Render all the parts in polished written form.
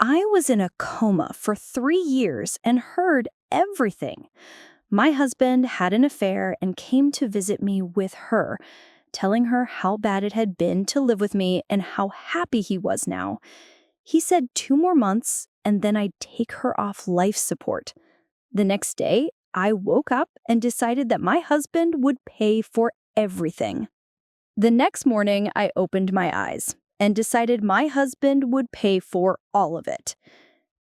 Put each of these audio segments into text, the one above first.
I was in a coma for 3 years and heard everything. My husband had an affair and came to visit me with her, telling her how bad it had been to live with me and how happy he was now. He said 2 more months and then I'd take her off life support. The next day, I woke up and decided that my husband would pay for everything. The next morning, I opened my eyes and decided my husband would pay for all of it.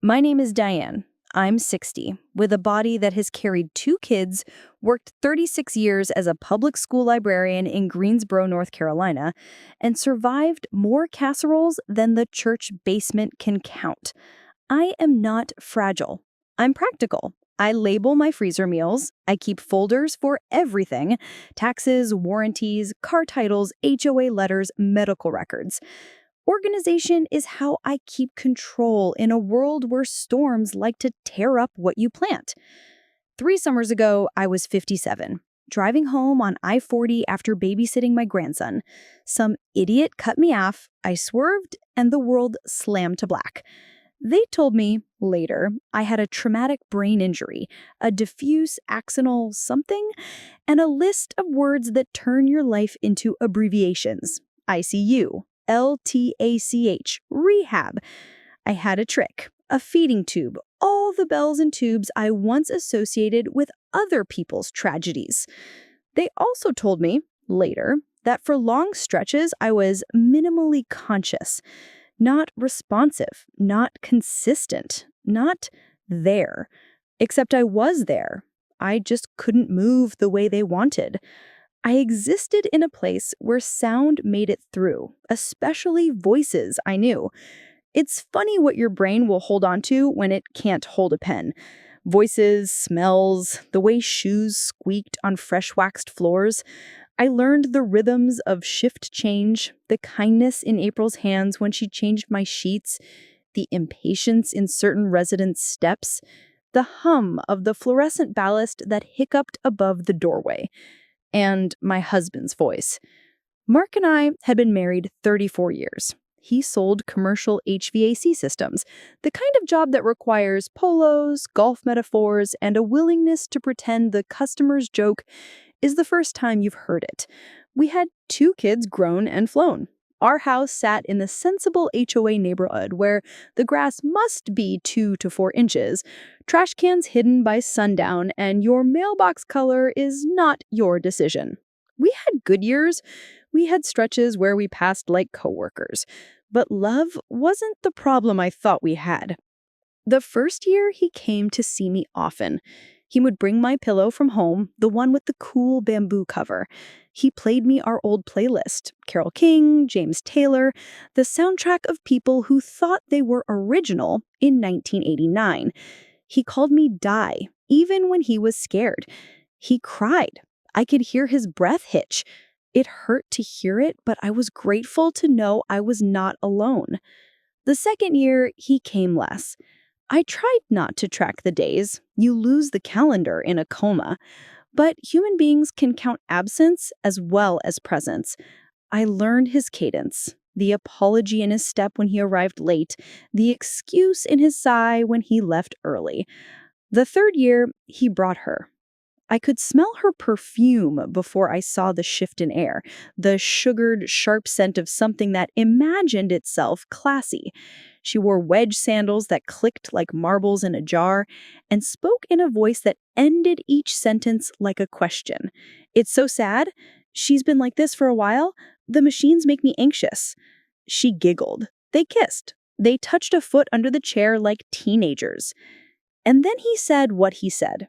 My name is Diane. I'm 60, with a body that has carried 2 kids, worked 36 years as a public school librarian in Greensboro, North Carolina, and survived more casseroles than the church basement can count. I am not fragile. I'm practical. I label my freezer meals. I keep folders for everything: taxes, warranties, car titles, HOA letters, medical records. Organization is how I keep control in a world where storms like to tear up what you plant. 3 summers ago, I was 57, driving home on I-40 after babysitting my grandson. Some idiot cut me off, I swerved, and the world slammed to black. They told me later I had a traumatic brain injury, a diffuse axonal something, and a list of words that turn your life into abbreviations. ICU, LTACH, rehab. I had a trick, a feeding tube, all the bells and tubes I once associated with other people's tragedies. They also told me later that for long stretches I was minimally conscious. Not responsive, not consistent, not there. Except I was there. I just couldn't move the way they wanted. I existed in a place where sound made it through, especially voices I knew. It's funny what your brain will hold on to when it can't hold a pen. Voices, smells, the way shoes squeaked on fresh waxed floors. I learned the rhythms of shift change, the kindness in April's hands when she changed my sheets, the impatience in certain residents' steps, the hum of the fluorescent ballast that hiccuped above the doorway, and my husband's voice. Mark and I had been married 34 years. He sold commercial HVAC systems, the kind of job that requires polos, golf metaphors, and a willingness to pretend the customer's joke is the first time you've heard it. We had 2 kids grown and flown. Our house sat in the sensible HOA neighborhood where the grass must be 2 to 4 inches, trash cans hidden by sundown, and your mailbox color is not your decision. We had good years. We had stretches where we passed like coworkers. But love wasn't the problem I thought we had. The first year, he came to see me often. He would bring my pillow from home, the one with the cool bamboo cover. He played me our old playlist, Carole King, James Taylor, the soundtrack of people who thought they were original in 1989. He called me Di, even when he was scared. He cried. I could hear his breath hitch. It hurt to hear it, but I was grateful to know I was not alone. The second year, he came less. I tried not to track the days. You lose the calendar in a coma. But human beings can count absence as well as presence. I learned his cadence, the apology in his step when he arrived late, the excuse in his sigh when he left early. The third year, he brought her. I could smell her perfume before I saw the shift in air, the sugared, sharp scent of something that imagined itself classy. She wore wedge sandals that clicked like marbles in a jar and spoke in a voice that ended each sentence like a question. It's so sad. She's been like this for a while. The machines make me anxious. She giggled. They kissed. They touched a foot under the chair like teenagers. And then he said what he said.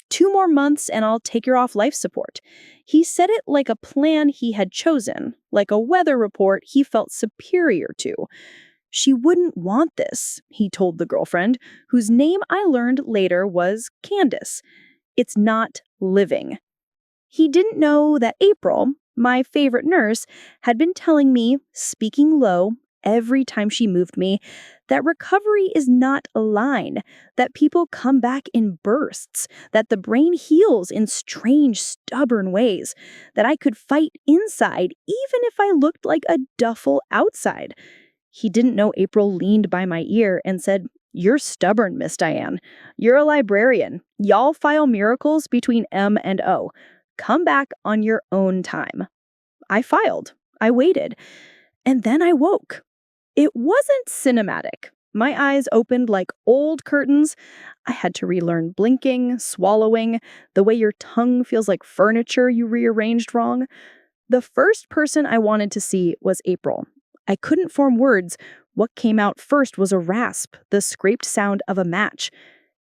2 more months and I'll take her off life support. He said it like a plan he had chosen, like a weather report he felt superior to. She wouldn't want this, he told the girlfriend, whose name I learned later was Candace. It's not living. He didn't know that April, my favorite nurse, had been telling me, speaking low, every time she moved me, that recovery is not a line, that people come back in bursts, that the brain heals in strange, stubborn ways, that I could fight inside even if I looked like a duffel outside. He didn't know April leaned by my ear and said, "You're stubborn, Miss Diane. You're a librarian. Y'all file miracles between M and O. Come back on your own time." I filed. I waited. And then I woke. It wasn't cinematic. My eyes opened like old curtains. I had to relearn blinking, swallowing, the way your tongue feels like furniture you rearranged wrong. The first person I wanted to see was April. I couldn't form words. What came out first was a rasp, the scraped sound of a match.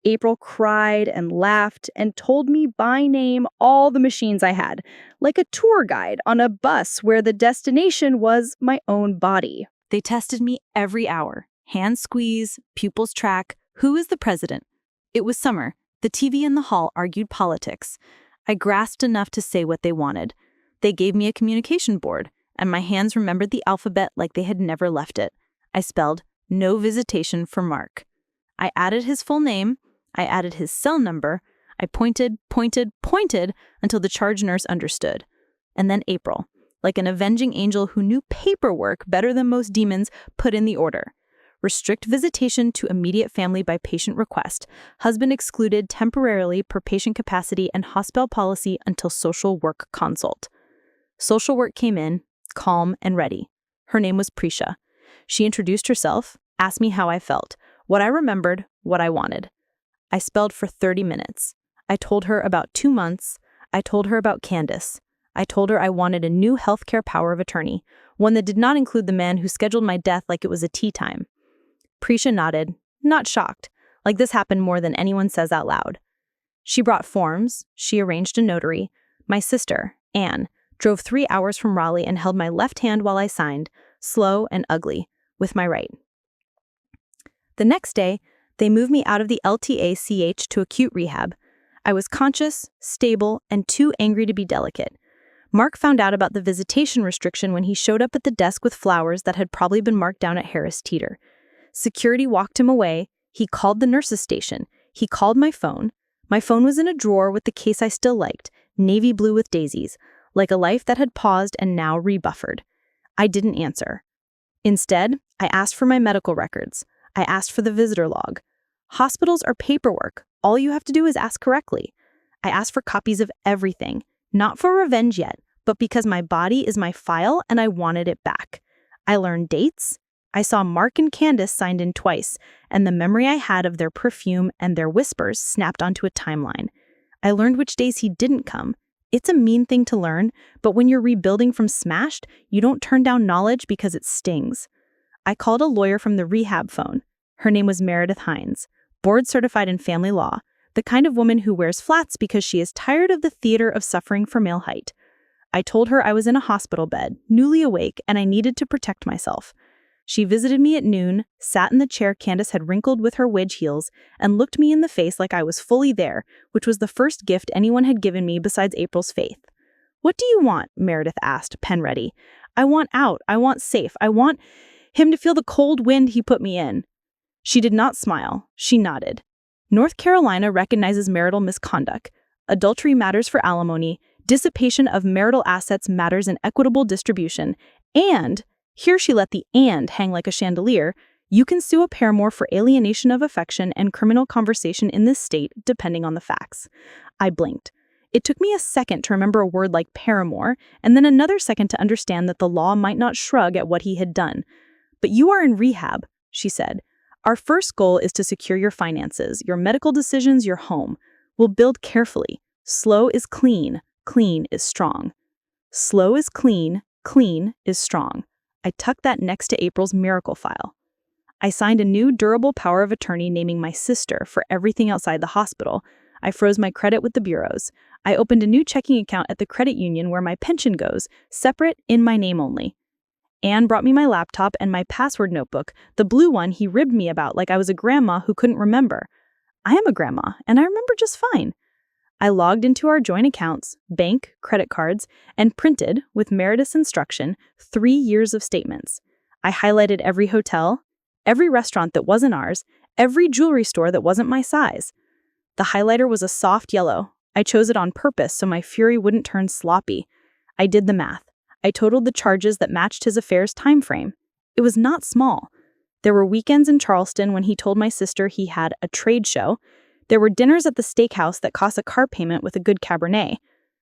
April cried and laughed and told me by name all the machines I had, like a tour guide on a bus where the destination was my own body. They tested me every hour. Hand squeeze, pupils track, who is the president? It was summer. The TV in the hall argued politics. I grasped enough to say what they wanted. They gave me a communication board, and my hands remembered the alphabet like they had never left it. I spelled "no visitation" for Mark. I added his full name. I added his cell number. I pointed until the charge nurse understood. And then April, like an avenging angel who knew paperwork better than most demons, put in the order. Restrict visitation to immediate family by patient request. Husband excluded temporarily per patient capacity and hospital policy until social work consult. Social work came in, calm and ready. Her name was Prisha. She introduced herself, asked me how I felt, what I remembered, what I wanted. I spelled for 30 minutes. I told her about 2 months. I told her about Candace. I told her I wanted a new healthcare power of attorney, one that did not include the man who scheduled my death like it was a tea time. Prisha nodded, not shocked, like this happened more than anyone says out loud. She brought forms. She arranged a notary. My sister, Anne, drove 3 hours from Raleigh and held my left hand while I signed, slow and ugly, with my right. The next day, they moved me out of the LTACH to acute rehab. I was conscious, stable, and too angry to be delicate. Mark found out about the visitation restriction when he showed up at the desk with flowers that had probably been marked down at Harris Teeter. Security walked him away. He called the nurse's station. He called my phone. My phone was in a drawer with the case I still liked, navy blue with daisies, like a life that had paused and now rebuffered. I didn't answer. Instead, I asked for my medical records. I asked for the visitor log. Hospitals are paperwork. All you have to do is ask correctly. I asked for copies of everything, not for revenge yet, but because my body is my file and I wanted it back. I learned dates. I saw Mark and Candace signed in twice, and the memory I had of their perfume and their whispers snapped onto a timeline. I learned which days he didn't come. It's a mean thing to learn, but when you're rebuilding from smashed, you don't turn down knowledge because it stings. I called a lawyer from the rehab phone. Her name was Meredith Hines, board certified in family law, the kind of woman who wears flats because she is tired of the theater of suffering for male height. I told her I was in a hospital bed, newly awake, and I needed to protect myself. She visited me at noon, sat in the chair Candace had wrinkled with her wedge heels, and looked me in the face like I was fully there, which was the first gift anyone had given me besides April's faith. "What do you want?" Meredith asked, pen ready. "I want out. I want safe. I want him to feel the cold wind he put me in." She did not smile. She nodded. "North Carolina recognizes marital misconduct. Adultery matters for alimony. Dissipation of marital assets matters in equitable distribution. And," here she let the "and" hang like a chandelier, "you can sue a paramour for alienation of affection and criminal conversation in this state, depending on the facts." I blinked. It took me a second to remember a word like paramour, and then another second to understand that the law might not shrug at what he had done. "But you are in rehab," she said. "Our first goal is to secure your finances, your medical decisions, your home. We'll build carefully. Slow is clean. Clean is strong." Slow is clean. Clean is strong. I tucked that next to April's miracle file. I signed a new durable power of attorney naming my sister for everything outside the hospital. I froze my credit with the bureaus. I opened a new checking account at the credit union where my pension goes, separate, in my name only. Anne brought me my laptop and my password notebook, the blue one he ribbed me about like I was a grandma who couldn't remember. I am a grandma, and I remember just fine. I logged into our joint accounts, bank, credit cards, and printed, with Meredith's instruction, 3 years of statements. I highlighted every hotel, every restaurant that wasn't ours, every jewelry store that wasn't my size. The highlighter was a soft yellow. I chose it on purpose so my fury wouldn't turn sloppy. I did the math. I totaled the charges that matched his affair's time frame. it was not small. There were weekends in Charleston when he told my sister he had a trade show. There were dinners at the steakhouse that cost a car payment with a good Cabernet.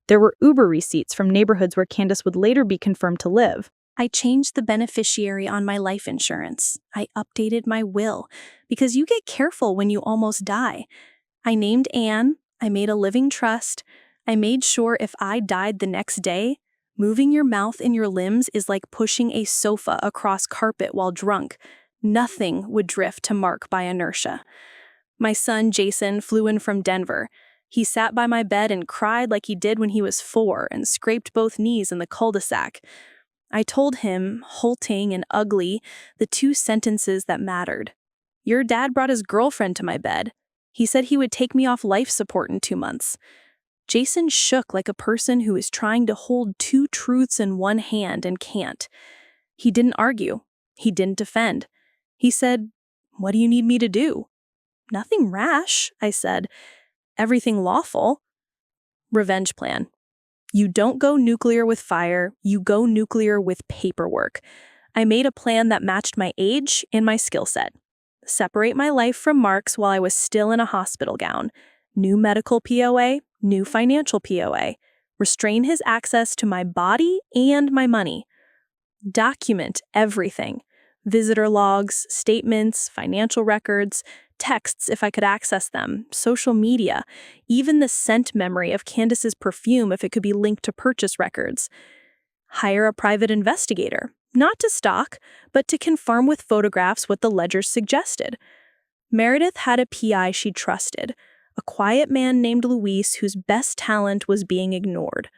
There were Uber receipts from neighborhoods where Candace would later be confirmed to live. I changed the beneficiary on my life insurance. I updated my will, because you get careful when you almost die. I named Anne. I made a living trust. I made sure if I died the next day, moving your mouth and your limbs is like pushing a sofa across carpet while drunk. Nothing would drift to Mark by inertia. My son, Jason, flew in from Denver. He sat by my bed and cried like he did when he was 4 and scraped both knees in the cul-de-sac. I told him, halting and ugly, the 2 sentences that mattered. Your dad brought his girlfriend to my bed. He said he would take me off life support in 2 months. Jason shook like a person who is trying to hold 2 truths in one hand and can't. He didn't argue. He didn't defend. He said, "What do you need me to do?" "Nothing rash," I said. "Everything lawful." Revenge plan. You don't go nuclear with fire, you go nuclear with paperwork. I made a plan that matched my age and my skill set. Separate my life from Mark's while I was still in a hospital gown. New medical POA, new financial POA. Restrain his access to my body and my money. Document everything. Visitor logs, statements, financial records, texts if I could access them, social media, even the scent memory of Candace's perfume if it could be linked to purchase records. Hire a private investigator, not to stalk, but to confirm with photographs what the ledgers suggested. Meredith had a PI she trusted, a quiet man named Luis whose best talent was being ignored.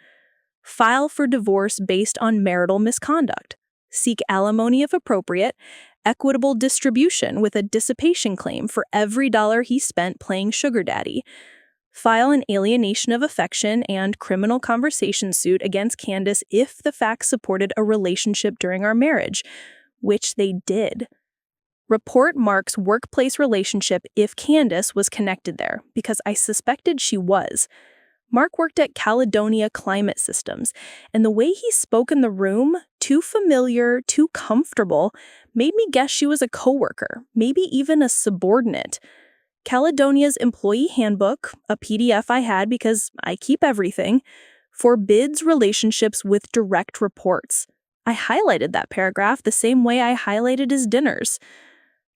File for divorce based on marital misconduct. Seek alimony if appropriate, equitable distribution with a dissipation claim for every dollar he spent playing sugar daddy. File an alienation of affection and criminal conversation suit against Candace if the facts supported a relationship during our marriage, which they did. Report Mark's workplace relationship if Candace was connected there, because I suspected she was. Mark worked at Caledonia Climate Systems, and the way he spoke in the room, too familiar, too comfortable, made me guess she was a coworker, maybe even a subordinate. Caledonia's employee handbook, a PDF I had because I keep everything, forbids relationships with direct reports. I highlighted that paragraph the same way I highlighted his dinners.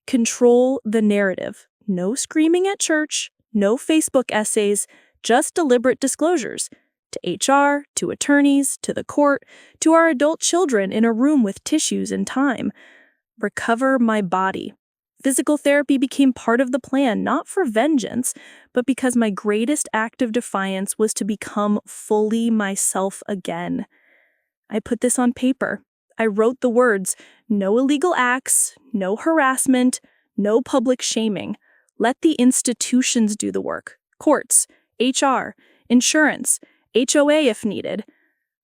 Control the narrative. No screaming at church, no Facebook essays, just deliberate disclosures. To HR, to attorneys, to the court, to our adult children in a room with tissues and time. Recover my body. Physical therapy became part of the plan, not for vengeance, but because my greatest act of defiance was to become fully myself again. I put this on paper. I wrote the words, no illegal acts, no harassment, no public shaming. Let the institutions do the work. Courts, HR, insurance, HOA if needed.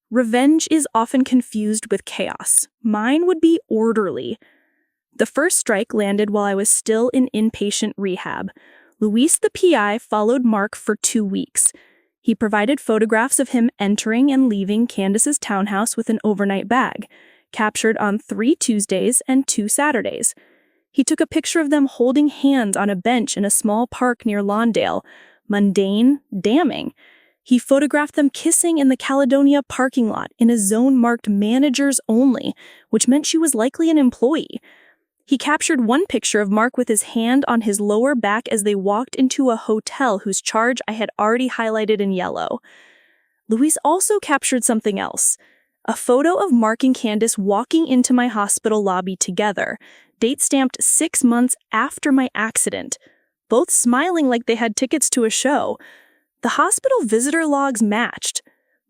Revenge is often confused with chaos. Mine would be orderly. The first strike landed while I was still in inpatient rehab. Luis, the PI, followed Mark for 2 weeks. He provided photographs of him entering and leaving Candace's townhouse with an overnight bag, captured on 3 Tuesdays and 2 Saturdays. He took a picture of them holding hands on a bench in a small park near Lawndale. Mundane, damning. He photographed them kissing in the Caledonia parking lot in a zone marked managers only, which meant she was likely an employee. He captured one picture of Mark with his hand on his lower back as they walked into a hotel whose charge I had already highlighted in yellow. Luis also captured something else. A photo of Mark and Candace walking into my hospital lobby together, date stamped 6 months after my accident, both smiling like they had tickets to a show. The hospital visitor logs matched.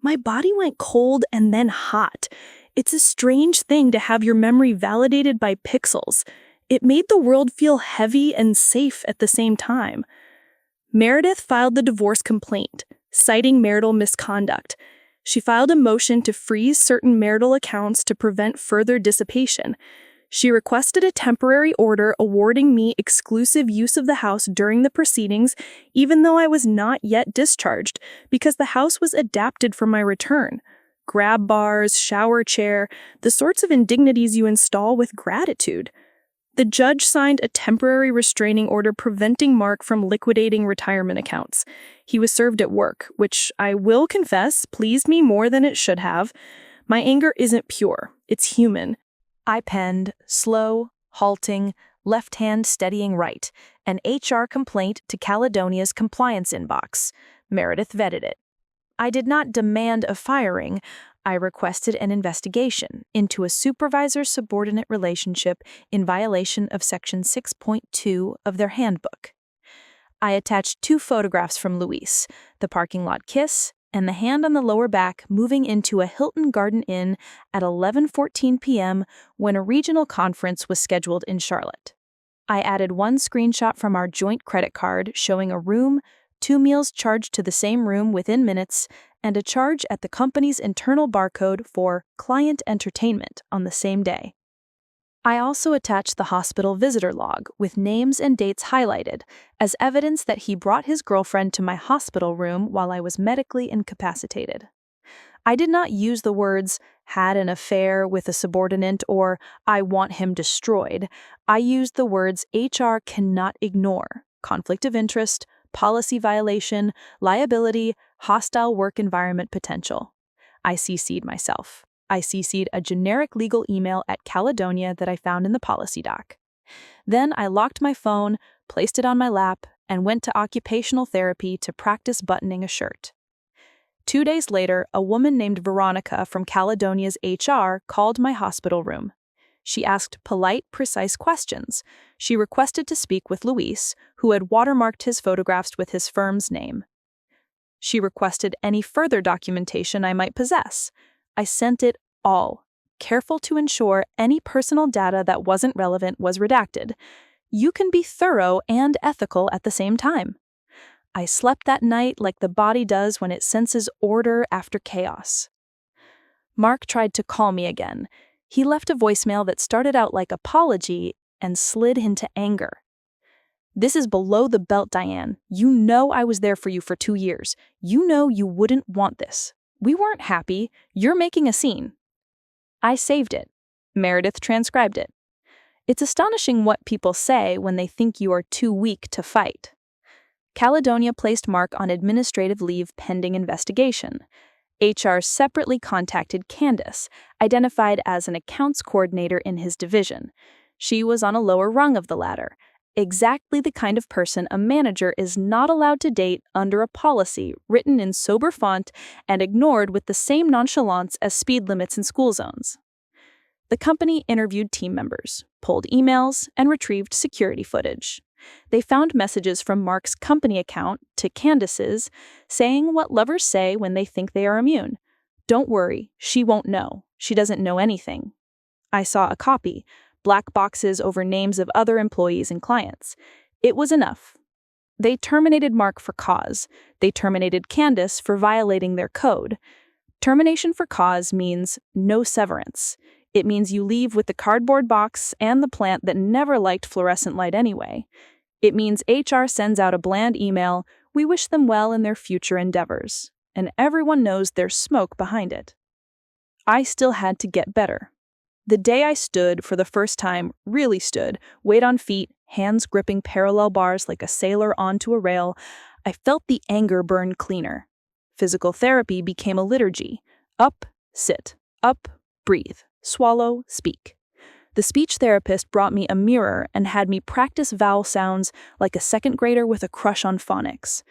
My body went cold and then hot. It's a strange thing to have your memory validated by pixels. It made the world feel heavy and safe at the same time. Meredith filed the divorce complaint, citing marital misconduct. She filed a motion to freeze certain marital accounts to prevent further dissipation. She requested a temporary order awarding me exclusive use of the house during the proceedings, even though I was not yet discharged, because the house was adapted for my return. grab bars, shower chair, the sorts of indignities you install with gratitude. The judge signed a temporary restraining order preventing Mark from liquidating retirement accounts. He was served at work, which I will confess pleased me more than it should have. My anger isn't pure, it's human. I penned, slow, halting, left hand steadying right, an HR complaint to Caledonia's compliance inbox. Meredith vetted it. I did not demand a firing. I requested an investigation into a supervisor-subordinate relationship in violation of Section 6.2 of their handbook. I attached 2 photographs from Luis, the parking lot kiss and the hand on the lower back moving into a Hilton Garden Inn at 11:14 p.m. when a regional conference was scheduled in Charlotte. I added 1 screenshot from our joint credit card showing a room, 2 meals charged to the same room within minutes, and a charge at the company's internal barcode for client entertainment on the same day. I also attached the hospital visitor log with names and dates highlighted as evidence that he brought his girlfriend to my hospital room while I was medically incapacitated. I did not use the words "had an affair with a subordinate" or "I want him destroyed." I used the words HR cannot ignore, conflict of interest, policy violation, liability, hostile work environment potential. I CC'd myself. I CC'd a generic legal email at Caledonia that I found in the policy doc. Then I locked my phone, placed it on my lap, and went to occupational therapy to practice buttoning a shirt. 2 days later, a woman named Veronica from Caledonia's HR called my hospital room. She asked polite, precise questions. She requested to speak with Luis, who had watermarked his photographs with his firm's name. She requested any further documentation I might possess. I sent it all, careful to ensure any personal data that wasn't relevant was redacted. You can be thorough and ethical at the same time. I slept that night like the body does when it senses order after chaos. Mark tried to call me again. He left a voicemail that started out like apology and slid into anger. "This is below the belt, Diane. You know I was there for you for 2 years. You know you wouldn't want this. We weren't happy. You're making a scene." I saved it. Meredith transcribed it. It's astonishing what people say when they think you are too weak to fight. Caledonia placed Mark on administrative leave pending investigation. HR separately contacted Candace, identified as an accounts coordinator in his division. She was on a lower rung of the ladder, exactly the kind of person a manager is not allowed to date under a policy written in sober font and ignored with the same nonchalance as speed limits in school zones. The company interviewed team members, pulled emails, and retrieved security footage. They found messages from Mark's company account to Candace's saying what lovers say when they think they are immune. "Don't worry, she won't know. She doesn't know anything." I saw a copy, black boxes over names of other employees and clients. It was enough. They terminated Mark for cause. They terminated Candace for violating their code. Termination for cause means no severance. It means you leave with the cardboard box and the plant that never liked fluorescent light anyway. It means HR sends out a bland email, "We wish them well in their future endeavors," and everyone knows there's smoke behind it. I still had to get better. The day I stood for the first time, really stood, weight on feet, hands gripping parallel bars like a sailor onto a rail, I felt the anger burn cleaner. Physical therapy became a liturgy. Up, sit, up, breathe, swallow, speak. The speech therapist brought me a mirror and had me practice vowel sounds like a second grader with a crush on phonics.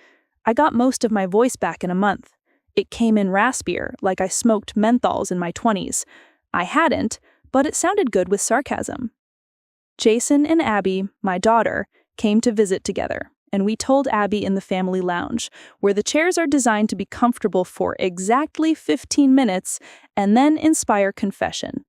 I got most of my voice back in a month. It came in raspier, like I smoked menthols in my 20s. I hadn't, but it sounded good with sarcasm. Jason and Abby, my daughter, came to visit together, and we told Abby in the family lounge, where the chairs are designed to be comfortable for exactly 15 minutes and then inspire confession.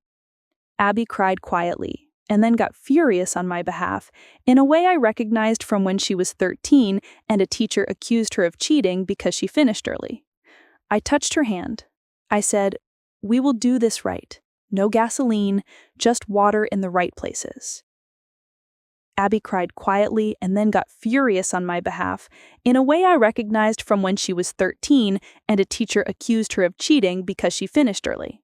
Abby cried quietly, and then got furious on my behalf in a way I recognized from when she was 13 and a teacher accused her of cheating because she finished early. I touched her hand. I said, "We will do this right. No gasoline, just water in the right places." Abby cried quietly and then got furious on my behalf, in a way I recognized from when she was 13 and a teacher accused her of cheating because she finished early.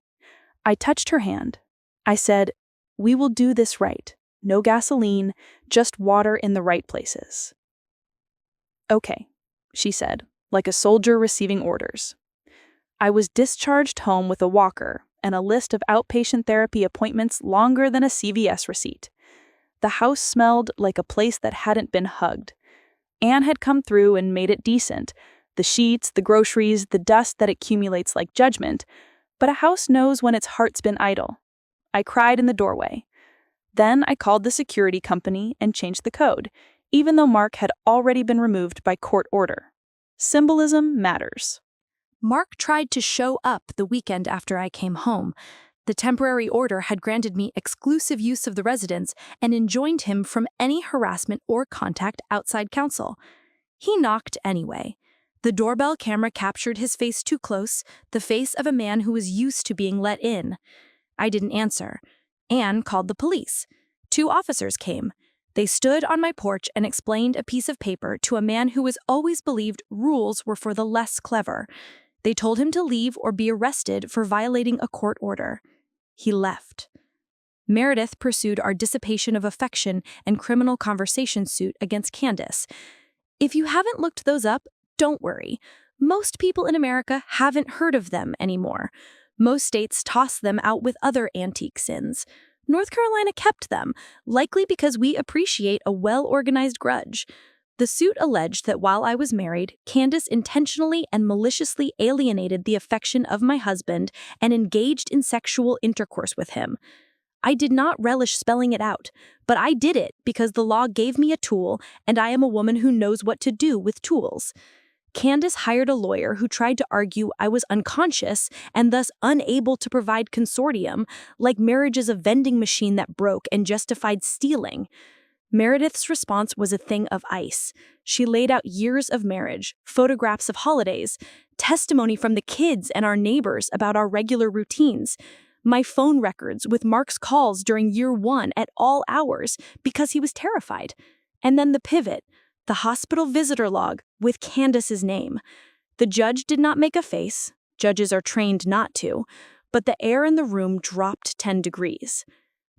I touched her hand. I said, "We will do this right. No gasoline, just water in the right places." "Okay," she said, like a soldier receiving orders. I was discharged home with a walker and a list of outpatient therapy appointments longer than a CVS receipt. The house smelled like a place that hadn't been hugged. Anne had come through and made it decent. The sheets, the groceries, the dust that accumulates like judgment. But a house knows when its heart's been idle. I cried in the doorway. Then I called the security company and changed the code, even though Mark had already been removed by court order. Symbolism matters. Mark tried to show up the weekend after I came home. The temporary order had granted me exclusive use of the residence and enjoined him from any harassment or contact outside counsel. He knocked anyway. The doorbell camera captured his face too close, the face of a man who was used to being let in. I didn't answer. Anne called the police. 2 officers came. They stood on my porch and explained a piece of paper to a man who was always believed rules were for the less clever. They told him to leave or be arrested for violating a court order. He left. Meredith pursued our dissipation of affection and criminal conversation suit against Candace. If you haven't looked those up, don't worry. Most people in America haven't heard of them anymore. Most states toss them out with other antique sins. North Carolina kept them, likely because we appreciate a well-organized grudge. The suit alleged that while I was married, Candace intentionally and maliciously alienated the affection of my husband and engaged in sexual intercourse with him. I did not relish spelling it out, but I did it because the law gave me a tool and I am a woman who knows what to do with tools. Candace hired a lawyer who tried to argue I was unconscious and thus unable to provide consortium, like marriage is a vending machine that broke and justified stealing. Meredith's response was a thing of ice. She laid out years of marriage, photographs of holidays, testimony from the kids and our neighbors about our regular routines, my phone records with Mark's calls during year 1 at all hours because he was terrified. And then the pivot, the hospital visitor log with Candace's name. The judge did not make a face. Judges are trained not to. But the air in the room dropped 10 degrees.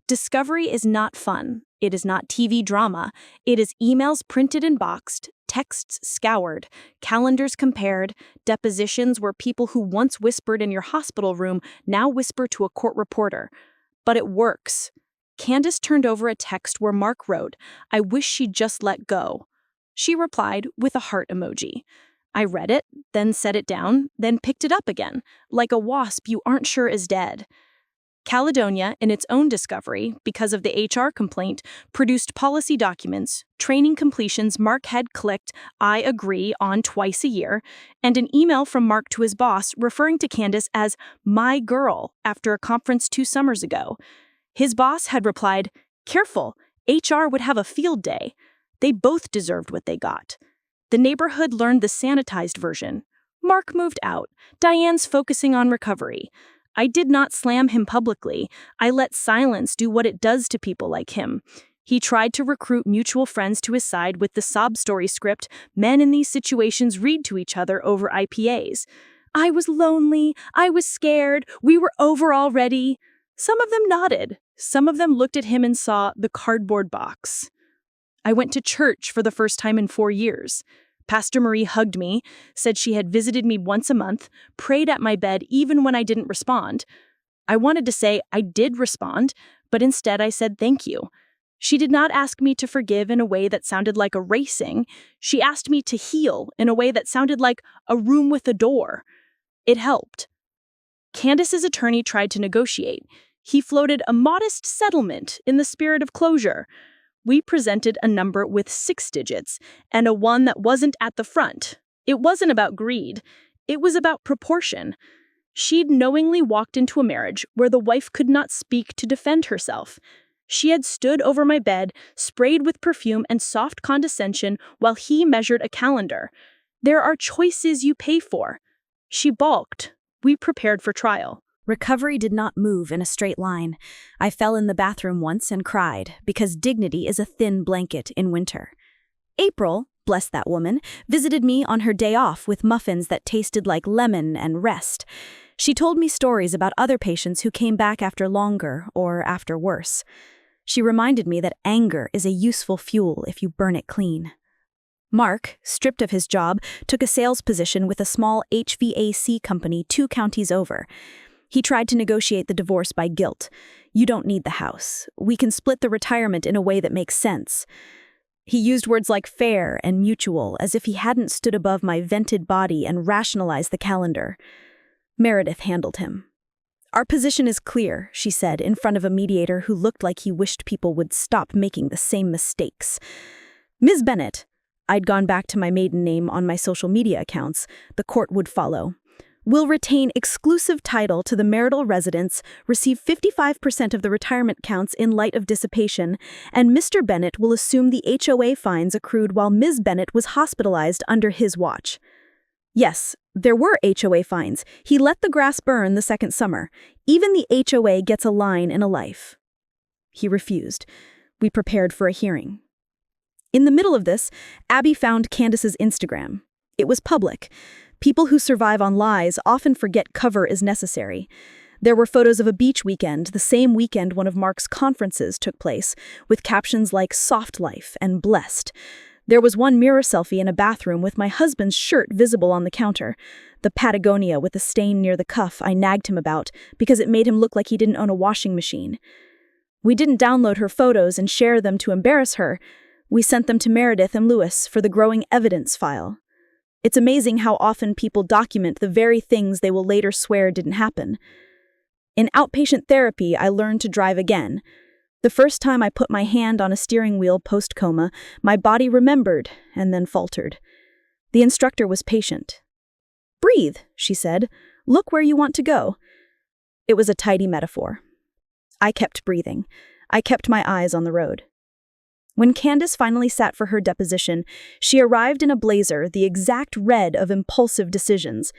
Discovery is not fun. It is not TV drama. It is emails printed and boxed, texts scoured, calendars compared, depositions where people who once whispered in your hospital room now whisper to a court reporter. But it works. Candace turned over a text where Mark wrote, "I wish she'd just let go." She replied with a heart emoji. I read it, then set it down, then picked it up again, like a wasp you aren't sure is dead. Caledonia, in its own discovery, because of the HR complaint, produced policy documents, training completions Mark had clicked "I agree" on twice a year, and an email from Mark to his boss referring to Candace as "my girl" after a conference 2 summers ago. His boss had replied, "Careful, HR would have a field day." They both deserved what they got. The neighborhood learned the sanitized version. Mark moved out. Diane's focusing on recovery. I did not slam him publicly. I let silence do what it does to people like him. He tried to recruit mutual friends to his side with the sob story script men in these situations read to each other over IPAs. I was lonely. I was scared. We were over already. Some of them nodded. Some of them looked at him and saw the cardboard box. I went to church for the first time in 4 years. Pastor Marie hugged me, said she had visited me once a month, prayed at my bed even when I didn't respond. I wanted to say I did respond, but instead I said thank you. She did not ask me to forgive in a way that sounded like erasing. She asked me to heal in a way that sounded like a room with a door. It helped. Candace's attorney tried to negotiate. He floated a modest settlement in the spirit of closure. We presented a number with 6 digits and a 1 that wasn't at the front. It wasn't about greed. It was about proportion. She'd knowingly walked into a marriage where the wife could not speak to defend herself. She had stood over my bed, sprayed with perfume and soft condescension while he measured a calendar. There are choices you pay for. She balked. We prepared for trial. Recovery did not move in a straight line. I fell in the bathroom once and cried, because dignity is a thin blanket in winter. April, bless that woman, visited me on her day off with muffins that tasted like lemon and rest. She told me stories about other patients who came back after longer or after worse. She reminded me that anger is a useful fuel if you burn it clean. Mark, stripped of his job, took a sales position with a small HVAC company 2 counties over. He tried to negotiate the divorce by guilt. You don't need the house. We can split the retirement in a way that makes sense. He used words like fair and mutual, as if he hadn't stood above my vented body and rationalized the calendar. Meredith handled him. Our position is clear, she said, in front of a mediator who looked like he wished people would stop making the same mistakes. Ms. Bennett, I'd gone back to my maiden name on my social media accounts, the court would follow, will retain exclusive title to the marital residence, receive 55% of the retirement counts in light of dissipation, and Mr. Bennett will assume the HOA fines accrued while Ms. Bennett was hospitalized under his watch. Yes, there were HOA fines. He let the grass burn the second summer. Even the HOA gets a line in a life. He refused. We prepared for a hearing. In the middle of this, Abby found Candace's Instagram. It was public. People who survive on lies often forget cover is necessary. There were photos of a beach weekend, the same weekend one of Mark's conferences took place, with captions like soft life and blessed. There was one mirror selfie in a bathroom with my husband's shirt visible on the counter. The Patagonia with a stain near the cuff I nagged him about because it made him look like he didn't own a washing machine. We didn't download her photos and share them to embarrass her. We sent them to Meredith and Lewis for the growing evidence file. It's amazing how often people document the very things they will later swear didn't happen. In outpatient therapy, I learned to drive again. The first time I put my hand on a steering wheel post-coma, my body remembered and then faltered. The instructor was patient. "Breathe," she said. "Look where you want to go." It was a tidy metaphor. I kept breathing. I kept my eyes on the road. When Candace finally sat for her deposition, she arrived in a blazer, the exact red of impulsive decisions.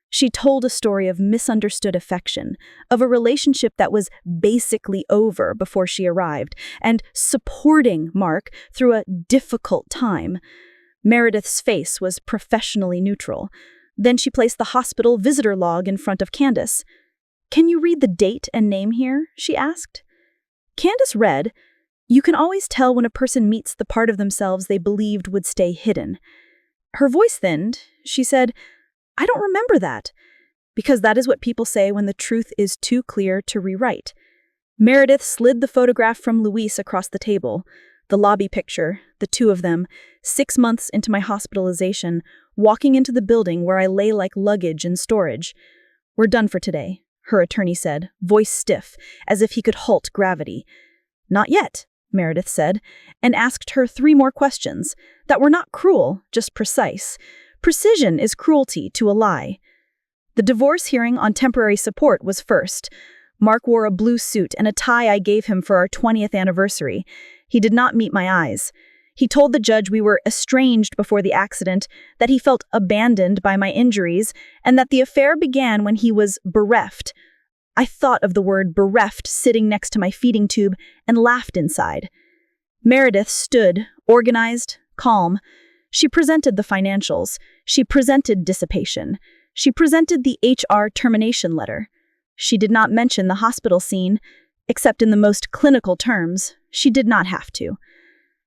She told a story of misunderstood affection, of a relationship that was basically over before she arrived, and supporting Mark through a difficult time. Meredith's face was professionally neutral. Then she placed the hospital visitor log in front of Candace. "Can you read the date and name here?" she asked. Candace read, "You can always tell when a person meets the part of themselves they believed would stay hidden." Her voice thinned. She said, "I don't remember that," because that is what people say when the truth is too clear to rewrite. Meredith slid the photograph from Luis across the table. The lobby picture, the 2 of them, 6 months into my hospitalization, walking into the building where I lay like luggage in storage. "We're done for today," her attorney said, voice stiff, as if he could halt gravity. "Not yet," Meredith said, and asked her 3 more questions that were not cruel, just precise. Precision is cruelty to a lie. The divorce hearing on temporary support was first. Mark wore a blue suit and a tie I gave him for our 20th anniversary. He did not meet my eyes. He told the judge we were estranged before the accident, that he felt abandoned by my injuries, and that the affair began when he was bereft. I thought of the word bereft sitting next to my feeding tube and laughed inside. Meredith stood, organized, calm. She presented the financials. She presented dissipation. She presented the HR termination letter. She did not mention the hospital scene, except in the most clinical terms. She did not have to.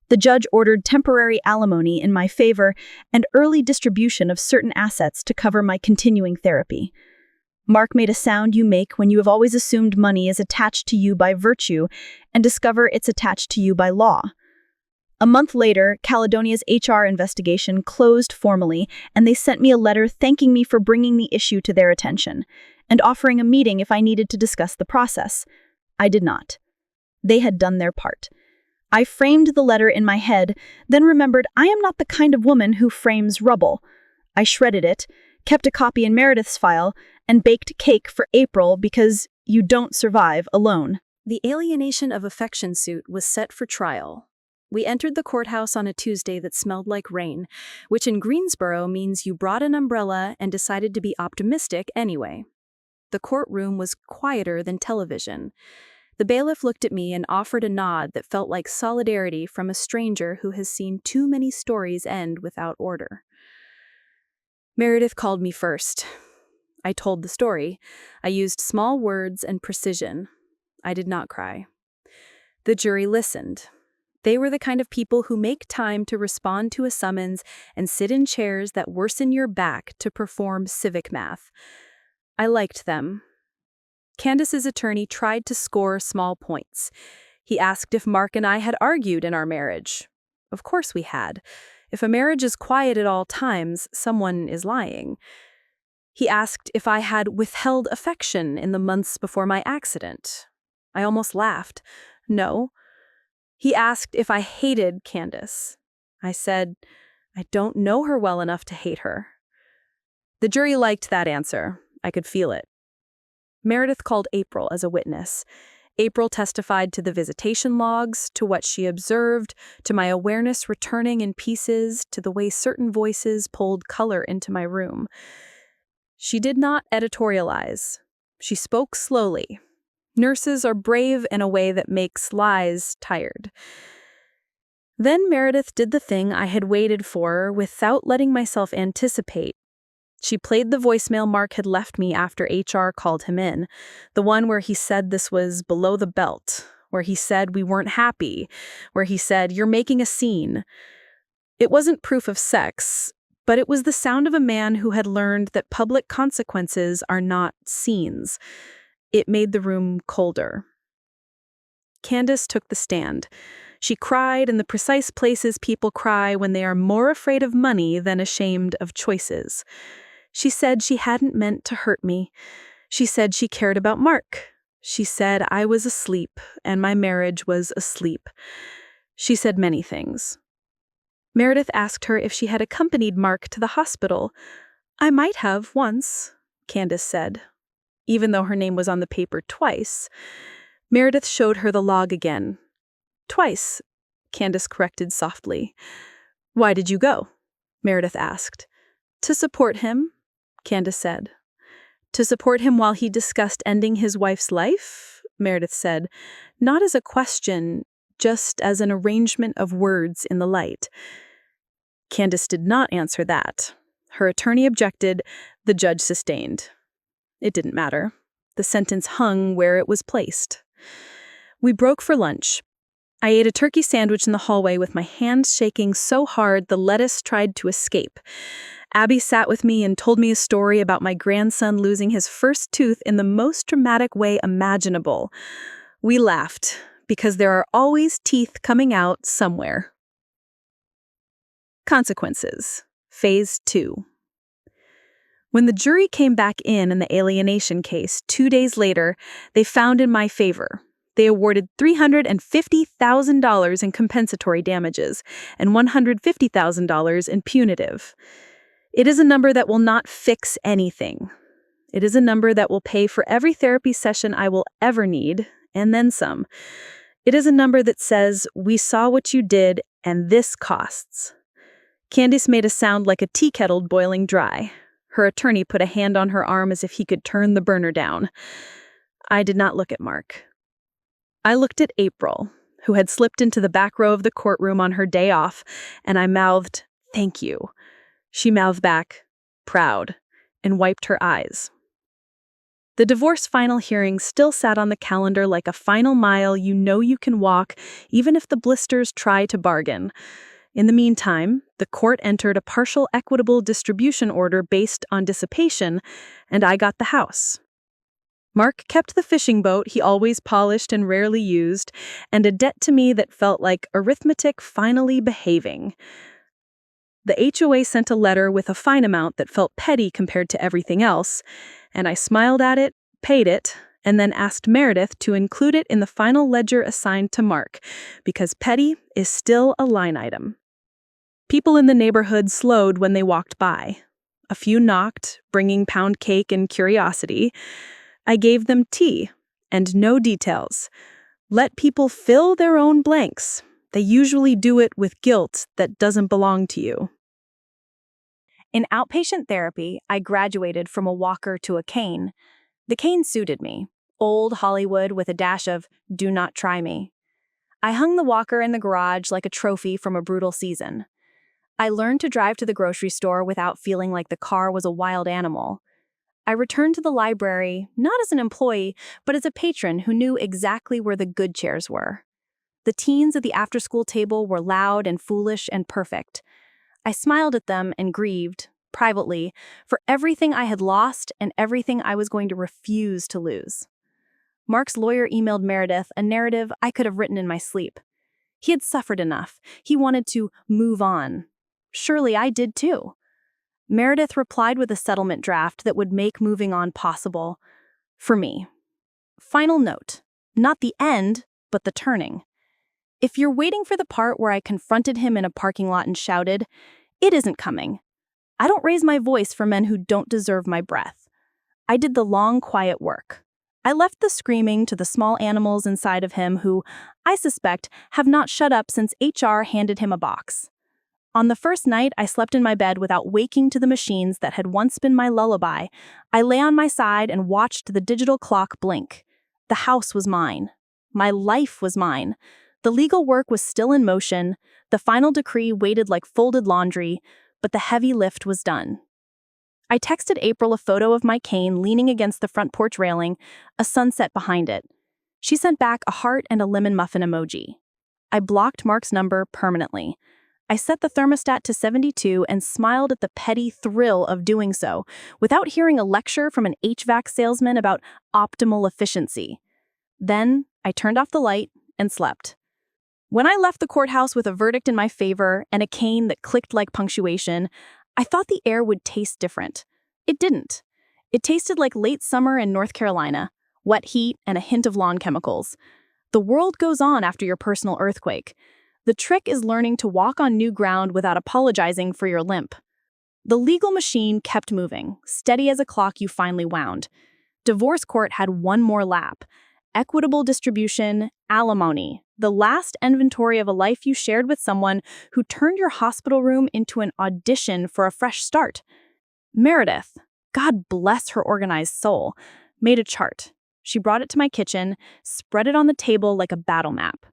The judge ordered temporary alimony in my favor and early distribution of certain assets to cover my continuing therapy. Mark made a sound you make when you have always assumed money is attached to you by virtue and discover it's attached to you by law. A month later, Caledonia's HR investigation closed formally, and they sent me a letter thanking me for bringing the issue to their attention and offering a meeting if I needed to discuss the process. I did not. They had done their part. I framed the letter in my head, then remembered I am not the kind of woman who frames rubble. I shredded it, kept a copy in Meredith's file, and baked cake for April because you don't survive alone. The alienation of affection suit was set for trial. We entered the courthouse on a Tuesday that smelled like rain, which in Greensboro means you brought an umbrella and decided to be optimistic anyway. The courtroom was quieter than television. The bailiff looked at me and offered a nod that felt like solidarity from a stranger who has seen too many stories end without order. Meredith called me first. I told the story. I used small words and precision. I did not cry. The jury listened. They were the kind of people who make time to respond to a summons and sit in chairs that worsen your back to perform civic math. I liked them. Candace's attorney tried to score small points. He asked if Mark and I had argued in our marriage. Of course we had. If a marriage is quiet at all times, someone is lying. He asked if I had withheld affection in the months before my accident. I almost laughed. No. He asked if I hated Candace. I said, I don't know her well enough to hate her. The jury liked that answer. I could feel it. Meredith called April as a witness. April testified to the visitation logs, to what she observed, to my awareness returning in pieces, to the way certain voices pulled color into my room. She did not editorialize. She spoke slowly. Nurses are brave in a way that makes lies tired. Then Meredith did the thing I had waited for without letting myself anticipate. She played the voicemail Mark had left me after HR called him in, the one where he said this was below the belt, where he said we weren't happy, where he said, "You're making a scene." It wasn't proof of sex, but it was the sound of a man who had learned that public consequences are not scenes. It made the room colder. Candace took the stand. She cried in the precise places people cry when they are more afraid of money than ashamed of choices. She said she hadn't meant to hurt me. She said she cared about Mark. She said I was asleep and my marriage was asleep. She said many things. Meredith asked her if she had accompanied Mark to the hospital. I might have once, Candace said. Even though her name was on the paper twice. Meredith showed her the log again. Twice, Candace corrected softly. Why did you go? Meredith asked. To support him, Candace said. To support him while he discussed ending his wife's life, Meredith said, not as a question, just as an arrangement of words in the light. Candace did not answer that. Her attorney objected, the judge sustained. It didn't matter. The sentence hung where it was placed. We broke for lunch. I ate a turkey sandwich in the hallway with my hands shaking so hard the lettuce tried to escape. Abby sat with me and told me a story about my grandson losing his first tooth in the most dramatic way imaginable. We laughed, because there are always teeth coming out somewhere. Consequences. Phase 2. When the jury came back in the alienation case 2 days later, they found in my favor. They awarded $350,000 in compensatory damages and $150,000 in punitive. It is a number that will not fix anything. It is a number that will pay for every therapy session I will ever need, and then some. It is a number that says, we saw what you did, and this costs. Candace made a sound like a tea kettle boiling dry. Her attorney put a hand on her arm as if he could turn the burner down. I did not look at Mark. I looked at April, who had slipped into the back row of the courtroom on her day off, and I mouthed, "Thank you." She mouthed back, "Proud," and wiped her eyes. The divorce final hearing still sat on the calendar like a final mile you know you can walk, even if the blisters try to bargain. In the meantime, the court entered a partial equitable distribution order based on dissipation, and I got the house. Mark kept the fishing boat he always polished and rarely used, and a debt to me that felt like arithmetic finally behaving. The HOA sent a letter with a fine amount that felt petty compared to everything else, and I smiled at it, paid it, and then asked Meredith to include it in the final ledger assigned to Mark, because petty is still a line item. People in the neighborhood slowed when they walked by. A few knocked, bringing pound cake and curiosity. I gave them tea, and no details. Let people fill their own blanks. They usually do it with guilt that doesn't belong to you. In outpatient therapy, I graduated from a walker to a cane. The cane suited me. Old Hollywood with a dash of "do not try me." I hung the walker in the garage like a trophy from a brutal season. I learned to drive to the grocery store without feeling like the car was a wild animal. I returned to the library, not as an employee, but as a patron who knew exactly where the good chairs were. The teens at the after-school table were loud and foolish and perfect. I smiled at them and grieved, privately, for everything I had lost and everything I was going to refuse to lose. Mark's lawyer emailed Meredith a narrative I could have written in my sleep. He had suffered enough. He wanted to move on. Surely I did too. Meredith replied with a settlement draft that would make moving on possible. For me. Final note. Not the end, but the turning. If you're waiting for the part where I confronted him in a parking lot and shouted, it isn't coming. I don't raise my voice for men who don't deserve my breath. I did the long, quiet work. I left the screaming to the small animals inside of him who, I suspect, have not shut up since HR handed him a box. On the first night I slept in my bed without waking to the machines that had once been my lullaby, I lay on my side and watched the digital clock blink. The house was mine. My life was mine. The legal work was still in motion. The final decree waited like folded laundry, but the heavy lift was done. I texted April a photo of my cane leaning against the front porch railing, a sunset behind it. She sent back a heart and a lemon muffin emoji. I blocked Mark's number permanently. I set the thermostat to 72 and smiled at the petty thrill of doing so, without hearing a lecture from an HVAC salesman about optimal efficiency. Then I turned off the light and slept. When I left the courthouse with a verdict in my favor and a cane that clicked like punctuation, I thought the air would taste different. It didn't. It tasted like late summer in North Carolina, wet heat and a hint of lawn chemicals. The world goes on after your personal earthquake. The trick is learning to walk on new ground without apologizing for your limp. The legal machine kept moving, steady as a clock you finally wound. Divorce court had one more lap. Equitable distribution, alimony, the last inventory of a life you shared with someone who turned your hospital room into an audition for a fresh start. Meredith, God bless her organized soul, made a chart. She brought it to my kitchen, spread it on the table like a battle map.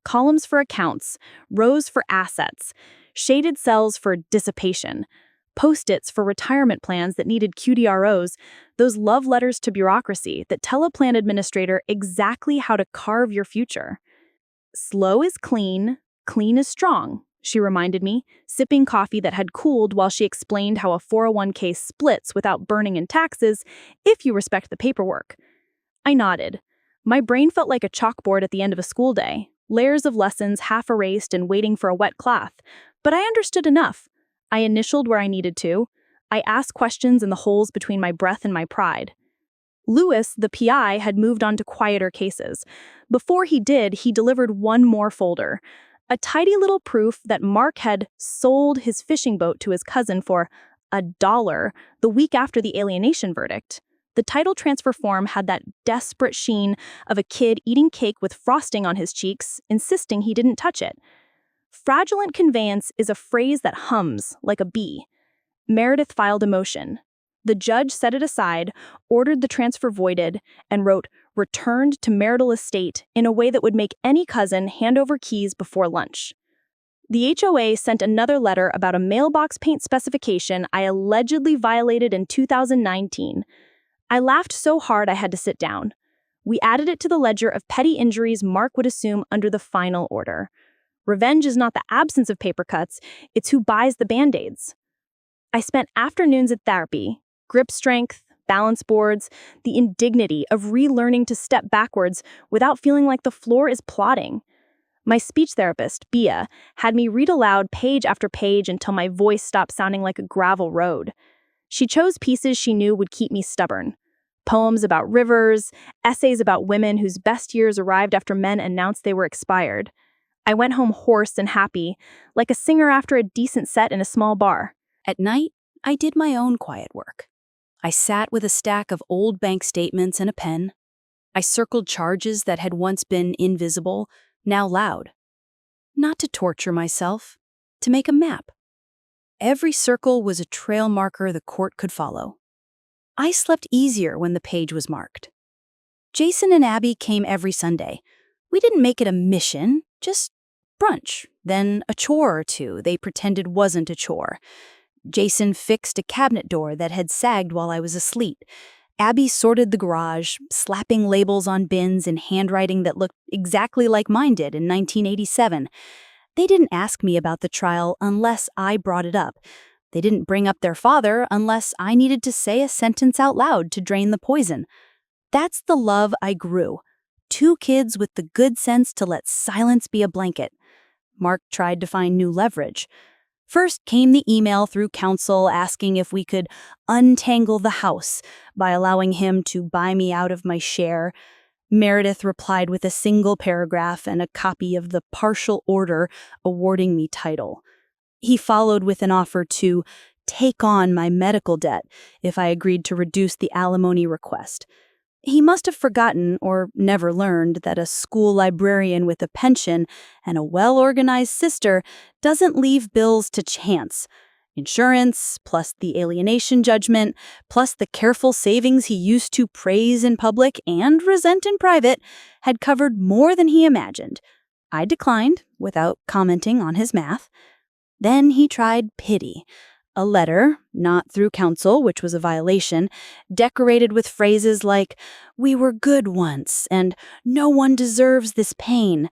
Columns for accounts, rows for assets, shaded cells for dissipation, post-its for retirement plans that needed QDROs, those love letters to bureaucracy that tell a plan administrator exactly how to carve your future. Slow is clean, clean is strong, she reminded me, sipping coffee that had cooled while she explained how a 401k splits without burning in taxes if you respect the paperwork. I nodded. My brain felt like a chalkboard at the end of a school day, layers of lessons half erased and waiting for a wet cloth. But I understood enough. I initialed where I needed to. I asked questions in the holes between my breath and my pride. Lewis, the PI, had moved on to quieter cases. Before he did, he delivered one more folder. A tidy little proof that Mark had sold his fishing boat to his cousin for $1 the week after the alienation verdict. The title transfer form had that desperate sheen of a kid eating cake with frosting on his cheeks, insisting he didn't touch it. Fraudulent conveyance is a phrase that hums like a bee. Meredith filed a motion. The judge set it aside, ordered the transfer voided, and wrote, "returned to marital estate" in a way that would make any cousin hand over keys before lunch. The HOA sent another letter about a mailbox paint specification I allegedly violated in 2019. I laughed so hard I had to sit down. We added it to the ledger of petty injuries Mark would assume under the final order. Revenge is not the absence of paper cuts, it's who buys the Band-Aids. I spent afternoons at therapy, grip strength, balance boards, the indignity of relearning to step backwards without feeling like the floor is plotting. My speech therapist, Bia, had me read aloud page after page until my voice stopped sounding like a gravel road. She chose pieces she knew would keep me stubborn. Poems about rivers, essays about women whose best years arrived after men announced they were expired. I went home hoarse and happy, like a singer after a decent set in a small bar. At night, I did my own quiet work. I sat with a stack of old bank statements and a pen. I circled charges that had once been invisible, now loud. Not to torture myself, to make a map. Every circle was a trail marker the court could follow. I slept easier when the page was marked. Jason and Abby came every Sunday. We didn't make it a mission, just brunch, then a chore or two they pretended wasn't a chore. Jason fixed a cabinet door that had sagged while I was asleep. Abby sorted the garage, slapping labels on bins in handwriting that looked exactly like mine did in 1987. They didn't ask me about the trial unless I brought it up. They didn't bring up their father unless I needed to say a sentence out loud to drain the poison. That's the love I grew. 2 kids with the good sense to let silence be a blanket. Mark tried to find new leverage. First came the email through counsel asking if we could untangle the house by allowing him to buy me out of my share. Meredith replied with a single paragraph and a copy of the partial order awarding me title. He followed with an offer to take on my medical debt if I agreed to reduce the alimony request. He must have forgotten or never learned that a school librarian with a pension and a well-organized sister doesn't leave bills to chance. Insurance, plus the alienation judgment, plus the careful savings he used to praise in public and resent in private, had covered more than he imagined. I declined, without commenting on his math. Then he tried pity. A letter, not through counsel, which was a violation, decorated with phrases like, "We were good once," and "No one deserves this pain."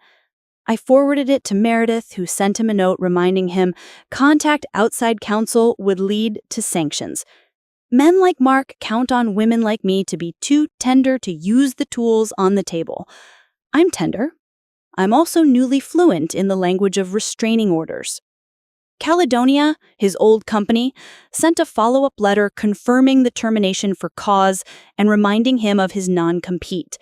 I forwarded it to Meredith, who sent him a note reminding him contact outside counsel would lead to sanctions. Men like Mark count on women like me to be too tender to use the tools on the table. I'm tender. I'm also newly fluent in the language of restraining orders. Caledonia, his old company, sent a follow-up letter confirming the termination for cause and reminding him of his non-compete.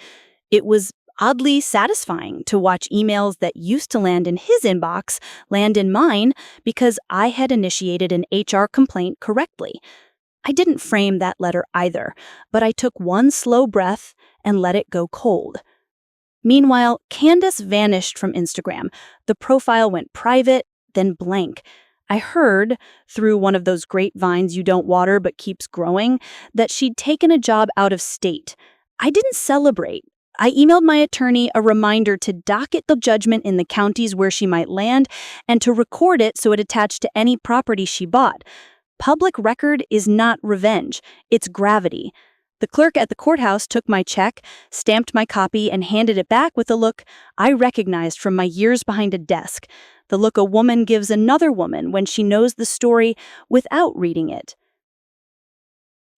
It was oddly satisfying to watch emails that used to land in his inbox land in mine because I had initiated an HR complaint correctly. I didn't frame that letter either, but I took one slow breath and let it go cold. Meanwhile, Candace vanished from Instagram. The profile went private, then blank. I heard, through one of those grapevines you don't water but keeps growing, that she'd taken a job out of state. I didn't celebrate. I emailed my attorney a reminder to docket the judgment in the counties where she might land and to record it so it attached to any property she bought. Public record is not revenge, it's gravity. The clerk at the courthouse took my check, stamped my copy, and handed it back with a look I recognized from my years behind a desk, the look a woman gives another woman when she knows the story without reading it.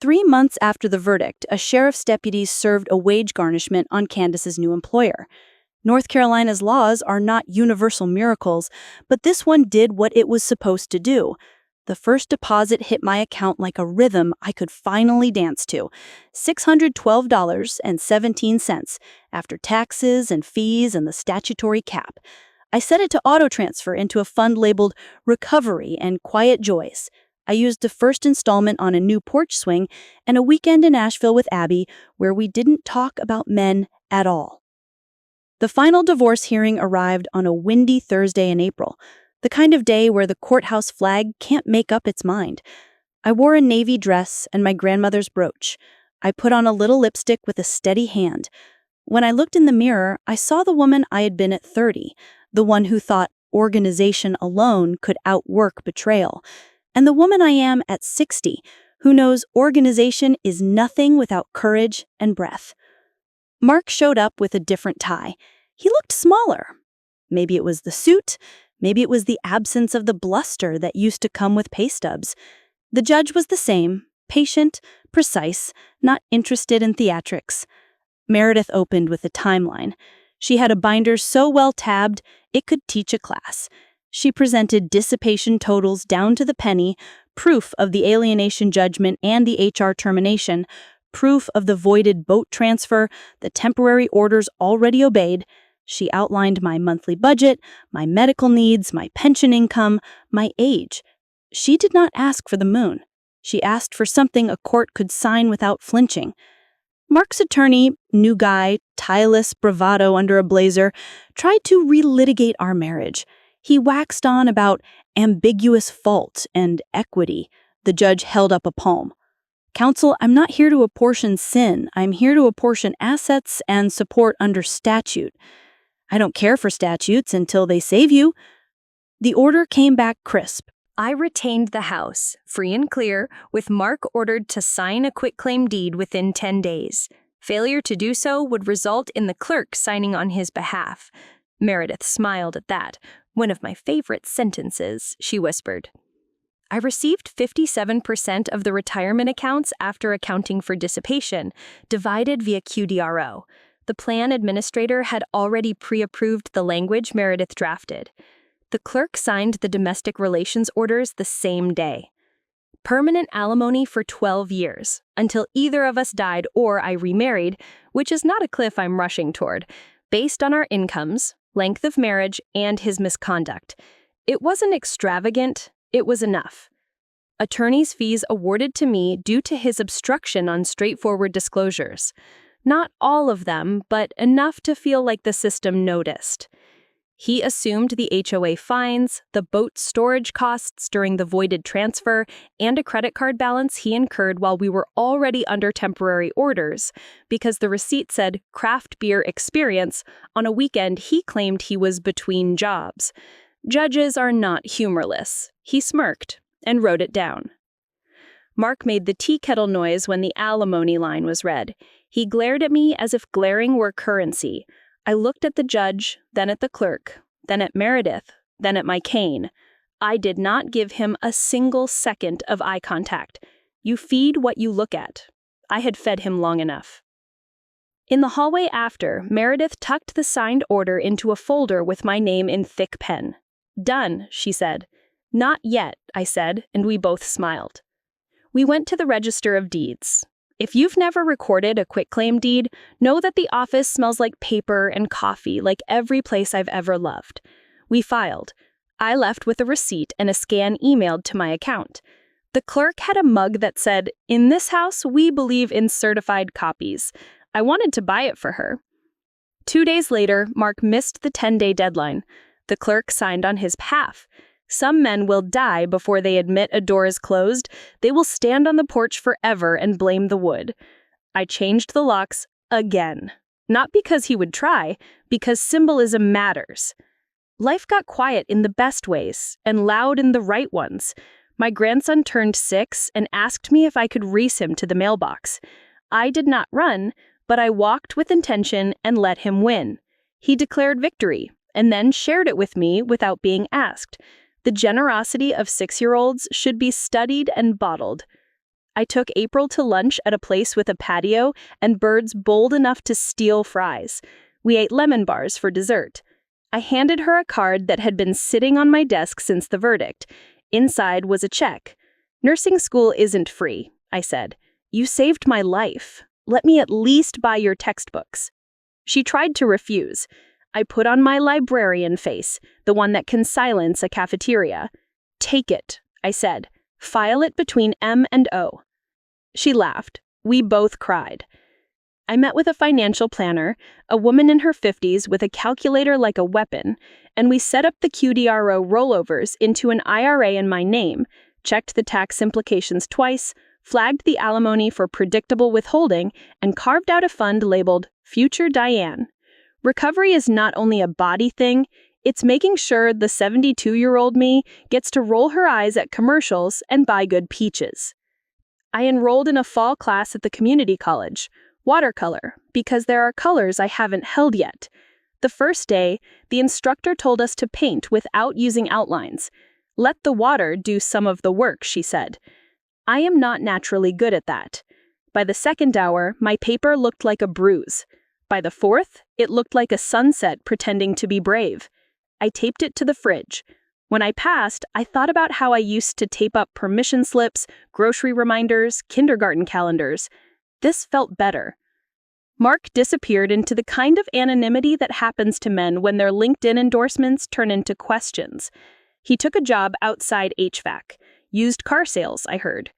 3 months after the verdict, a sheriff's deputy served a wage garnishment on Candace's new employer. North Carolina's laws are not universal miracles, but this one did what it was supposed to do. The first deposit hit my account like a rhythm I could finally dance to, $612.17 after taxes and fees and the statutory cap. I set it to auto-transfer into a fund labeled Recovery and Quiet Joys. I used the first installment on a new porch swing and a weekend in Asheville with Abby where we didn't talk about men at all. The final divorce hearing arrived on a windy Thursday in April, the kind of day where the courthouse flag can't make up its mind. I wore a navy dress and my grandmother's brooch. I put on a little lipstick with a steady hand. When I looked in the mirror, I saw the woman I had been at 30, the one who thought organization alone could outwork betrayal, and the woman I am at 60, who knows organization is nothing without courage and breath. Mark showed up with a different tie. He looked smaller. Maybe it was the suit. Maybe it was the absence of the bluster that used to come with pay stubs. The judge was the same, patient, precise, not interested in theatrics. Meredith opened with a timeline. She had a binder so well tabbed, it could teach a class. She presented dissipation totals down to the penny, proof of the alienation judgment and the HR termination, proof of the voided boat transfer, the temporary orders already obeyed. She outlined my monthly budget, my medical needs, my pension income, my age. She did not ask for the moon. She asked for something a court could sign without flinching. Mark's attorney, new guy, tireless bravado under a blazer, tried to relitigate our marriage. He waxed on about ambiguous fault and equity. The judge held up a palm. Counsel, I'm not here to apportion sin. I'm here to apportion assets and support under statute. I don't care for statutes until they save you. The order came back crisp. I retained the house, free and clear, with Mark ordered to sign a quitclaim deed within 10 days. Failure to do so would result in the clerk signing on his behalf. Meredith smiled at that. One of my favorite sentences, she whispered. I received 57% of the retirement accounts after accounting for dissipation, divided via QDRO. The plan administrator had already pre-approved the language Meredith drafted. The clerk signed the domestic relations orders the same day. Permanent alimony for 12 years, until either of us died or I remarried, which is not a cliff I'm rushing toward, based on our incomes, length of marriage, and his misconduct. It wasn't extravagant, it was enough. Attorney's fees awarded to me due to his obstruction on straightforward disclosures. Not all of them, but enough to feel like the system noticed. He assumed the HOA fines, the boat storage costs during the voided transfer, and a credit card balance he incurred while we were already under temporary orders, because the receipt said craft beer experience on a weekend he claimed he was between jobs. Judges are not humorless. He smirked and wrote it down. Mark made the tea kettle noise when the alimony line was read. He glared at me as if glaring were currency. I looked at the judge, then at the clerk, then at Meredith, then at my cane. I did not give him a single second of eye contact. You feed what you look at. I had fed him long enough. In the hallway after, Meredith tucked the signed order into a folder with my name in thick pen. Done, she said. Not yet, I said, and we both smiled. We went to the Register of Deeds. If you've never recorded a quitclaim deed, know that the office smells like paper and coffee, like every place I've ever loved. We filed. I left with a receipt and a scan emailed to my account. The clerk had a mug that said, "In this house, we believe in certified copies." I wanted to buy it for her. 2 days later, Mark missed the 10-day deadline. The clerk signed on his behalf. Some men will die before they admit a door is closed. They will stand on the porch forever and blame the wood. I changed the locks again. Not because he would try, because symbolism matters. Life got quiet in the best ways, and loud in the right ones. My grandson turned 6 and asked me if I could race him to the mailbox. I did not run, but I walked with intention and let him win. He declared victory, and then shared it with me without being asked. The generosity of 6-year-olds should be studied and bottled. I took April to lunch at a place with a patio and birds bold enough to steal fries. We ate lemon bars for dessert. I handed her a card that had been sitting on my desk since the verdict. Inside was a check. "Nursing school isn't free," I said. "You saved my life. Let me at least buy your textbooks." She tried to refuse. I put on my librarian face, the one that can silence a cafeteria. "Take it," I said. "File it between M and O." She laughed. We both cried. I met with a financial planner, a woman in her 50s with a calculator like a weapon, and we set up the QDRO rollovers into an IRA in my name, checked the tax implications twice, flagged the alimony for predictable withholding, and carved out a fund labeled Future Diane. Recovery is not only a body thing, it's making sure the 72-year-old me gets to roll her eyes at commercials and buy good peaches. I enrolled in a fall class at the community college, watercolor, because there are colors I haven't held yet. The first day, the instructor told us to paint without using outlines. "Let the water do some of the work," she said. I am not naturally good at that. By the second hour, my paper looked like a bruise. By the fourth, it looked like a sunset pretending to be brave. I taped it to the fridge. When I passed, I thought about how I used to tape up permission slips, grocery reminders, kindergarten calendars. This felt better. Mark disappeared into the kind of anonymity that happens to men when their LinkedIn endorsements turn into questions. He took a job outside HVAC. Used car sales, I heard.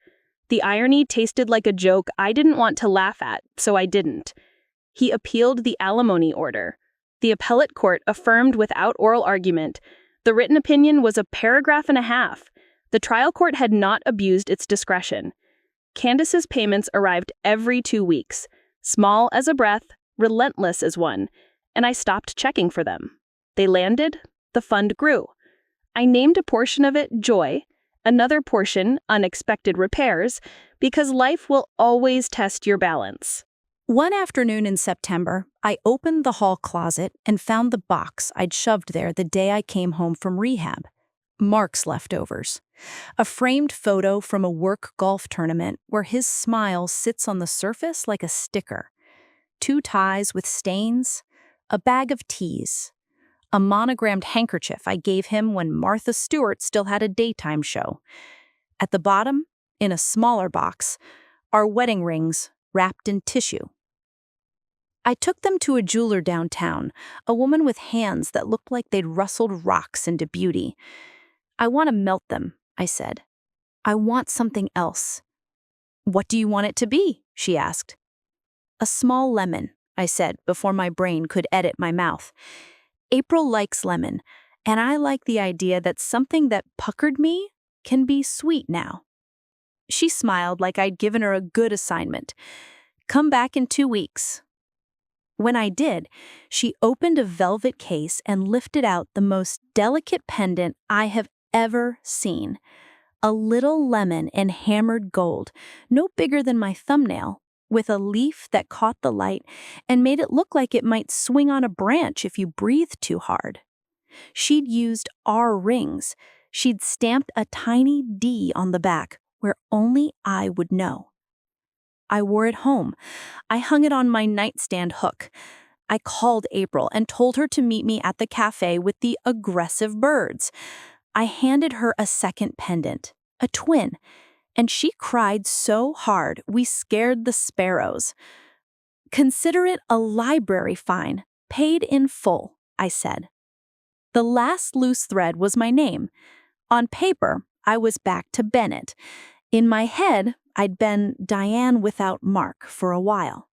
The irony tasted like a joke I didn't want to laugh at, so I didn't. He appealed the alimony order. The appellate court affirmed without oral argument. The written opinion was a paragraph and a half. The trial court had not abused its discretion. Candace's payments arrived every 2 weeks, small as a breath, relentless as one, and I stopped checking for them. They landed, the fund grew. I named a portion of it joy, another portion unexpected repairs, because life will always test your balance. One afternoon in September, I opened the hall closet and found the box I'd shoved there the day I came home from rehab. Mark's leftovers. A framed photo from a work golf tournament where his smile sits on the surface like a sticker. 2 ties with stains, a bag of teas, a monogrammed handkerchief I gave him when Martha Stewart still had a daytime show. At the bottom, in a smaller box, are wedding rings wrapped in tissue. I took them to a jeweler downtown, a woman with hands that looked like they'd rustled rocks into beauty. "I want to melt them," I said. "I want something else." "What do you want it to be?" she asked. "A small lemon," I said before my brain could edit my mouth. April likes lemon, and I like the idea that something that puckered me can be sweet now. She smiled like I'd given her a good assignment. "Come back in 2 weeks." When I did, she opened a velvet case and lifted out the most delicate pendant I have ever seen. A little lemon in hammered gold, no bigger than my thumbnail, with a leaf that caught the light and made it look like it might swing on a branch if you breathed too hard. She'd used R rings. She'd stamped a tiny D on the back where only I would know. I wore it home. I hung it on my nightstand hook. I called April and told her to meet me at the cafe with the aggressive birds. I handed her a second pendant, a twin, and she cried so hard we scared the sparrows. "Consider it a library fine, paid in full," I said. The last loose thread was my name. On paper, I was back to Bennett. In my head, I'd been Diane without Mark for a while.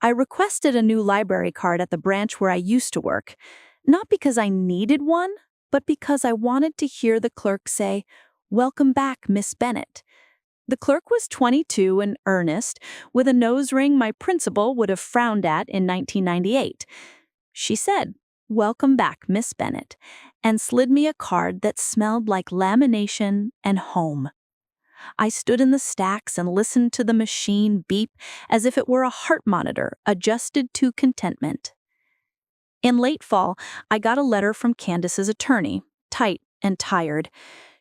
I requested a new library card at the branch where I used to work, not because I needed one, but because I wanted to hear the clerk say, "Welcome back, Miss Bennett." The clerk was 22 and earnest, with a nose ring my principal would have frowned at in 1998. She said, "Welcome back, Miss Bennett," and slid me a card that smelled like lamination and home. I stood in the stacks and listened to the machine beep as if it were a heart monitor adjusted to contentment. In late fall, I got a letter from Candace's attorney, tight and tired.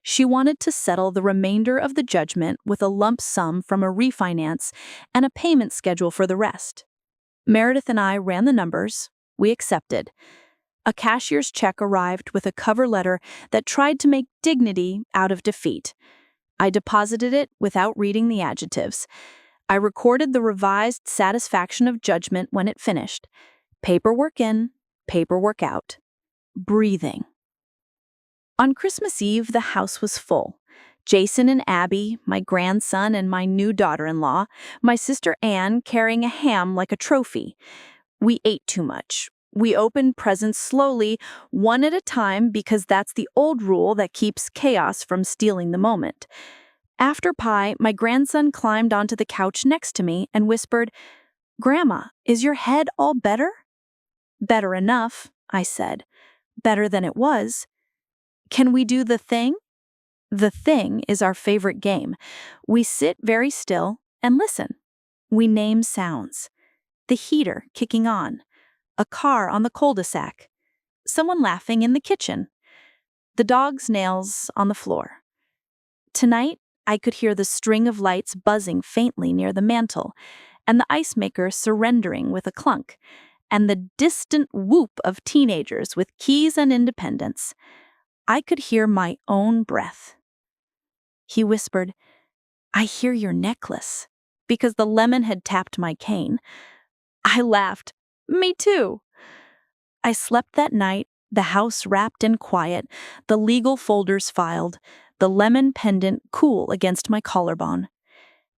She wanted to settle the remainder of the judgment with a lump sum from a refinance and a payment schedule for the rest. Meredith and I ran the numbers. We accepted. A cashier's check arrived with a cover letter that tried to make dignity out of defeat. I deposited it without reading the adjectives. I recorded the revised satisfaction of judgment when it finished. Paperwork in, paperwork out. Breathing. On Christmas Eve, the house was full. Jason and Abby, my grandson and my new daughter-in-law, my sister Anne carrying a ham like a trophy. We ate too much. We opened presents slowly, one at a time, because that's the old rule that keeps chaos from stealing the moment. After pie, my grandson climbed onto the couch next to me and whispered, "Grandma, is your head all better?" "Better enough," I said. "Better than it was." "Can we do the thing?" The thing is our favorite game. We sit very still and listen. We name sounds. The heater kicking on. A car on the cul-de-sac. Someone laughing in the kitchen. The dog's nails on the floor. Tonight, I could hear the string of lights buzzing faintly near the mantel, and the ice maker surrendering with a clunk, and the distant whoop of teenagers with keys and independence. I could hear my own breath. He whispered, "I hear your necklace," because the lemon had tapped my cane. I laughed. "Me too." I slept that night, the house wrapped in quiet, the legal folders filed, the lemon pendant cool against my collarbone.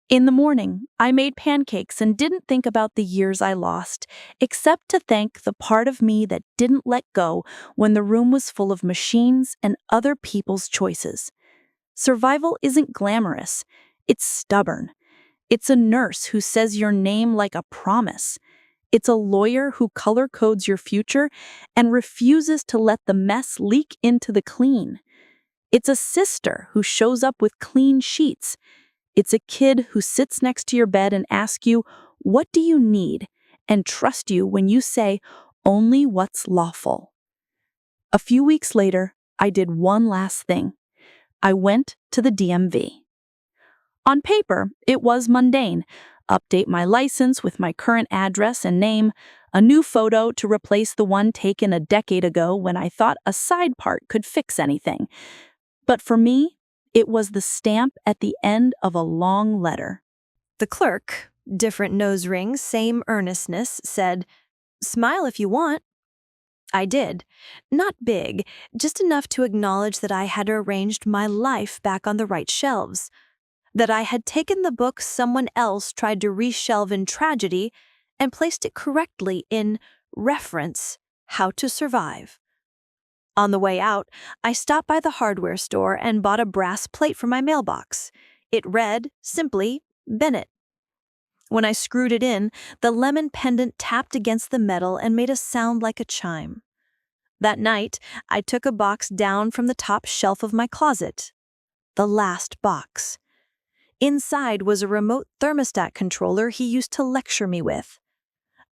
In the morning, I made pancakes and didn't think about the years I lost, except to thank the part of me that didn't let go when the room was full of machines and other people's choices. Survival isn't glamorous, it's stubborn. It's a nurse who says your name like a promise. It's a lawyer who color codes your future and refuses to let the mess leak into the clean. It's a sister who shows up with clean sheets. It's a kid who sits next to your bed and asks you, "What do you need?" and trust you when you say, "Only what's lawful." A few weeks later, I did one last thing. I went to the DMV. On paper, it was mundane. Update my license with my current address and name, a new photo to replace the one taken a decade ago when I thought a side part could fix anything. But for me, it was the stamp at the end of a long letter. The clerk, different nose rings, same earnestness, said, "Smile if you want." I did. Not big, just enough to acknowledge that I had arranged my life back on the right shelves, that I had taken the book someone else tried to reshelve in tragedy and placed it correctly in reference, How to Survive. On the way out, I stopped by the hardware store and bought a brass plate for my mailbox. It read, simply, Bennett. When I screwed it in, the lemon pendant tapped against the metal and made a sound like a chime. That night, I took a box down from the top shelf of my closet. The last box. Inside was a remote thermostat controller he used to lecture me with.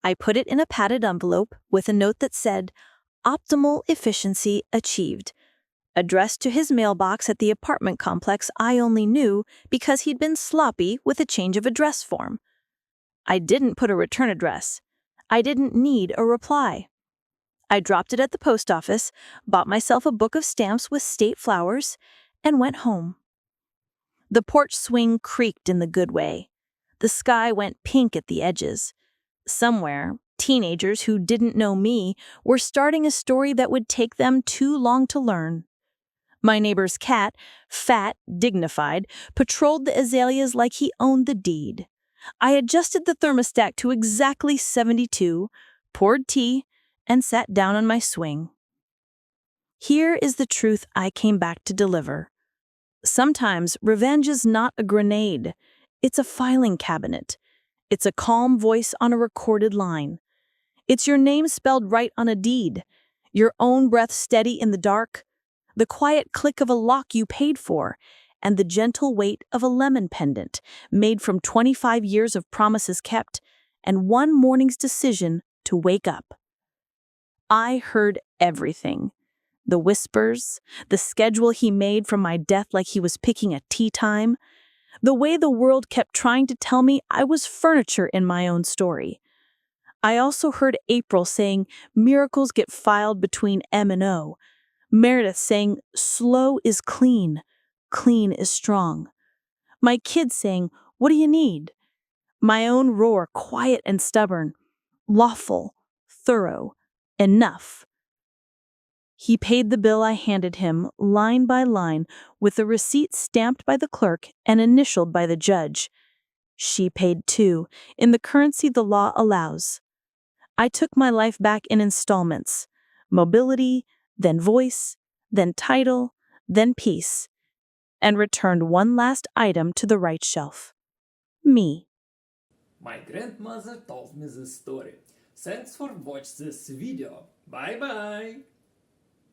I put it in a padded envelope with a note that said, "Optimal efficiency achieved," addressed to his mailbox at the apartment complex I only knew because he'd been sloppy with a change of address form. I didn't put a return address. I didn't need a reply. I dropped it at the post office, bought myself a book of stamps with state flowers, and went home. The porch swing creaked in the good way. The sky went pink at the edges. Somewhere, teenagers who didn't know me were starting a story that would take them too long to learn. My neighbor's cat, fat, dignified, patrolled the azaleas like he owned the deed. I adjusted the thermostat to exactly 72, poured tea, and sat down on my swing. Here is the truth I came back to deliver. Sometimes revenge is not a grenade. It's a filing cabinet. It's a calm voice on a recorded line. It's your name spelled right on a deed, your own breath steady in the dark, the quiet click of a lock you paid for, and the gentle weight of a lemon pendant made from 25 years of promises kept and one morning's decision to wake up. I heard everything. The whispers, the schedule he made from my death like he was picking a tea time, the way the world kept trying to tell me I was furniture in my own story. I also heard April saying miracles get filed between M and O, Meredith saying slow is clean, clean is strong. My kids saying, "What do you need?" My own roar, quiet and stubborn, lawful, thorough, enough. He paid the bill I handed him, line by line, with a receipt stamped by the clerk and initialed by the judge. She paid too, in the currency the law allows. I took my life back in installments. Mobility, then voice, then title, then peace, and returned one last item to the right shelf. Me. My grandmother told me this story. Thanks for watching this video. Bye bye.